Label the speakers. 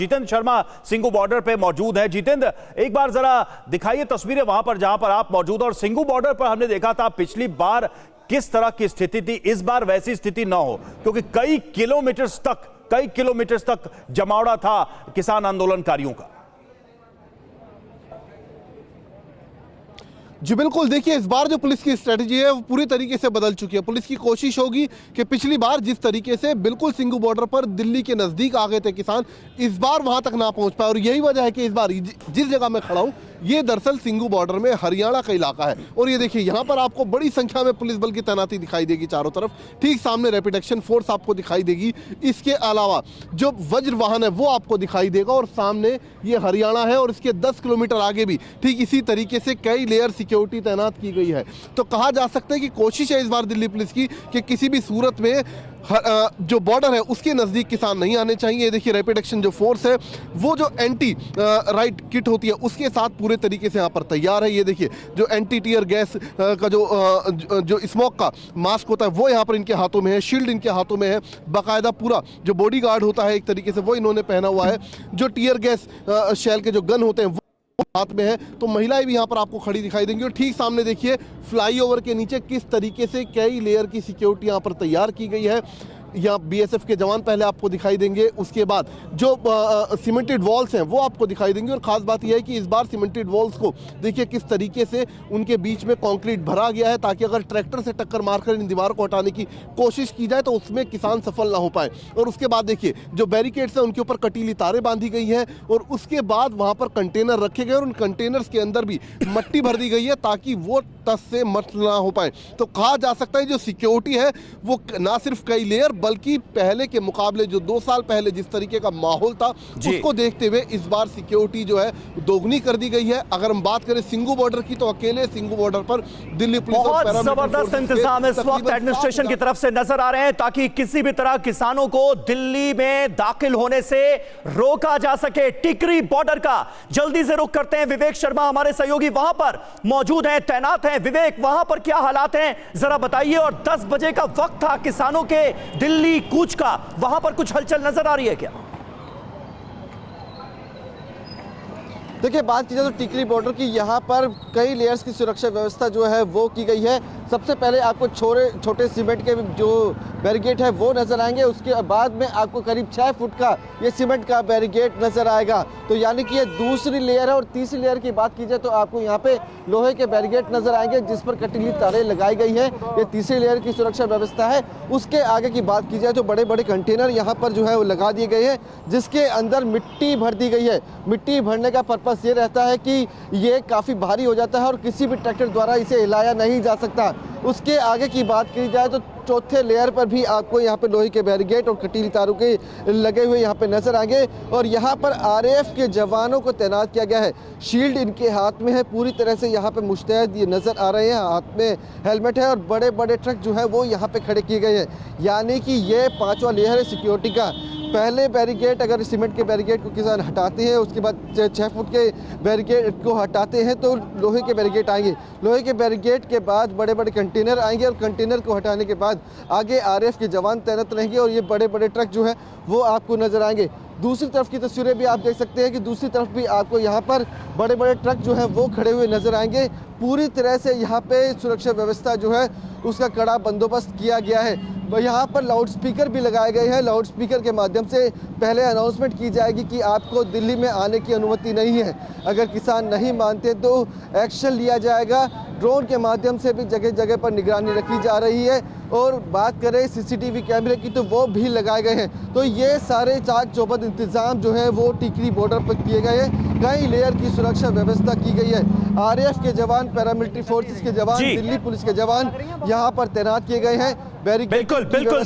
Speaker 1: Jitendra Sharma Singhu border पे मौजूद है। जितेंद्र, एक बार जरा दिखाइए तस्वीरें वहां पर जहां पर आप मौजूद हैं। और सिंघू बॉर्डर पर हमने देखा था पिछली बार किस तरह की स्थिति थी, इस बार वैसी स्थिति ना हो, क्योंकि कई किलोमीटर तक जमावड़ा था किसान आंदोलनकारियों का।
Speaker 2: जी बिल्कुल, देखिए इस बार जो पुलिस की स्ट्रेटजी है वो पूरी तरीके से बदल चुकी है। पुलिस की कोशिश होगी कि पिछली बार जिस तरीके से बिल्कुल सिंघू बॉर्डर पर दिल्ली के नज़दीक आ गए थे किसान, इस बार वहां तक ना पहुंच पाए। और यही वजह है कि इस बार जिस जगह मैं खड़ा हूं ये दरअसल सिंघू बॉर्डर में हरियाणा का इलाका है। और ये देखिए यहाँ पर आपको बड़ी संख्या में पुलिस बल की तैनाती दिखाई देगी चारों तरफ। ठीक सामने रैपिड एक्शन फोर्स आपको दिखाई देगी। इसके अलावा जो वज्र वाहन है वो आपको दिखाई देगा। और सामने ये हरियाणा है और इसके 10 किलोमीटर आगे भी ठीक इसी तरीके से कई लेयर सिक्योरिटी तैनात की गई है। तो कहा जा सकता है कि कोशिश है इस बार दिल्ली पुलिस की कि किसी भी सूरत में जो बॉर्डर है उसके नज़दीक किसान नहीं आने चाहिए। देखिए रैपिड एक्शन जो फोर्स है वो जो एंटी राइट किट होती है उसके साथ पूरे तरीके से यहाँ पर तैयार है। ये देखिए जो एंटी टीयर गैस का जो स्मोक का मास्क होता है वो यहाँ पर इनके हाथों में है, शील्ड इनके हाथों में है, बाकायदा पूरा जो बॉडी गार्ड होता है एक तरीके से वो इन्होंने पहना हुआ है। जो टीयर गैस शेल के जो गन होते हैं हाथ में है। तो महिलाएं भी यहाँ पर आपको खड़ी दिखाई देंगी। और ठीक सामने देखिए फ्लाईओवर के नीचे किस तरीके से कई लेयर की सिक्योरिटी यहाँ पर तैयार की गई है। यहाँ बीएसएफ के जवान पहले आपको दिखाई देंगे, उसके बाद जो सीमेंटेड वॉल्स हैं वो आपको दिखाई देंगे। और ख़ास बात यह है कि इस बार सीमेंटेड वॉल्स को देखिए किस तरीके से उनके बीच में कंक्रीट भरा गया है ताकि अगर ट्रैक्टर से टक्कर मारकर इन दीवारों को हटाने की कोशिश की जाए तो उसमें किसान सफल ना हो पाए। और उसके बाद देखिए जो बैरिकेड्स हैं उनके ऊपर कटीली तारें बांधी गई हैं। और उसके बाद वहाँ पर कंटेनर रखे गए और उन कंटेनर्स के अंदर भी मट्टी भर दी गई है ताकि वो टस से मट ना हो पाए। तो कहा जा सकता है जो सिक्योरिटी है वो ना सिर्फ कई लेयर बल्कि पहले के मुकाबले जो 2 साल पहले जिस तरीके का माहौल था उसको देखते हुए इस बार सिक्योरिटी जो है दोगुनी कर दी गई है। अगर हम बात करें सिंघू बॉर्डर की तो अकेले सिंघू बॉर्डर पर दिल्ली पुलिस
Speaker 1: बहुत जबरदस्त इंतजाम इस वक्त एडमिनिस्ट्रेशन की तरफ से नजर आ रहे हैं ताकि किसी भी तरह किसानों को दिल्ली में दाखिल होने से रोका जा सके। टिकरी बॉर्डर का जल्दी से रुख करते हैं। विवेक शर्मा हमारे सहयोगी वहां पर मौजूद हैं, तैनात हैं। विवेक, वहां पर क्या हालात हैं जरा बताइए। और 10 बजे का वक्त था किसानों के दिल्ली कूच का, वहां पर कुछ हलचल नजर आ रही है क्या?
Speaker 3: देखिए बात की जाए तो टिकरी बॉर्डर की यहाँ पर कई लेयर्स की सुरक्षा व्यवस्था जो है वो की गई है। सबसे पहले आपको छोटे सीमेंट के जो बैरिकेड है वो नज़र आएंगे। उसके बाद में आपको करीब 6 फुट का ये सीमेंट का बैरिकेड नज़र आएगा। तो यानी कि ये दूसरी लेयर है। और तीसरी लेयर की बात की जाए तो आपको यहाँ पे लोहे के बैरिकेड नज़र आएंगे जिस पर कटीली तारें लगाई गई है। ये तीसरी लेयर की सुरक्षा व्यवस्था है। उसके आगे की बात की जाए तो बड़े बड़े कंटेनर यहाँ पर जो है वो लगा दिए गए हैं जिसके अंदर मिट्टी भर दी गई है। मिट्टी भरने का पर्पस ये रहता है कि ये काफ़ी भारी हो जाता है और किसी भी ट्रैक्टर द्वारा इसे हिलाया नहीं जा सकता। उसके आगे की बात की जाए तो चौथे लेयर पर भी आपको यहाँ पे लोहे के बैरिकेड और कटीली तारों के लगे हुए यहाँ पे नजर आएंगे। और यहाँ पर आरएएफ के जवानों को तैनात किया गया है। शील्ड इनके हाथ में है, पूरी तरह से यहाँ पे मुस्तैद ये नजर आ रहे हैं। हाथ में हेलमेट है और बड़े बड़े ट्रक जो है वो यहाँ पे खड़े किए गए हैं। यानी कि ये 5वां लेयर है सिक्योरिटी का। पहले बैरिकेड अगर सीमेंट के बैरिकेड को किसान हटाते हैं उसके बाद 6 फुट के बैरिकेड को हटाते हैं तो लोहे के बैरिकेड आएंगे। लोहे के बैरिकेड के बाद बड़े बड़े कंटेनर आएंगे और कंटेनर को हटाने के बाद आगे आरएएफ के जवान तैनात रहेंगे और ये बड़े बड़े ट्रक जो है वो आपको नजर आएंगे। दूसरी तरफ की तस्वीरें भी आप देख सकते हैं कि दूसरी तरफ भी आपको यहाँ पर बड़े बड़े ट्रक जो है वो खड़े हुए नजर आएंगे। पूरी तरह से यहाँ पे सुरक्षा व्यवस्था जो है उसका कड़ा बंदोबस्त किया गया है। यहाँ पर लाउड स्पीकर भी लगाए गए हैं। लाउड स्पीकर के माध्यम से पहले अनाउंसमेंट की जाएगी कि आपको दिल्ली में आने की अनुमति नहीं है। अगर किसान नहीं मानते तो एक्शन लिया जाएगा। ड्रोन के माध्यम से भी जगह जगह पर निगरानी रखी जा रही है। और बात करें सीसीटीवी कैमरे की तो वो भी लगाए गए हैं। तो ये सारे चाक चौबंद इंतजाम जो है वो टिकरी बॉर्डर पर किए गए हैं। कई लेयर की सुरक्षा व्यवस्था की गई है। आरएएफ के जवान, पैरामिलिट्री फोर्सेस के जवान, दिल्ली पुलिस के जवान यहाँ पर तैनात किए गए हैं।
Speaker 1: बिल्कुल बिल्कुल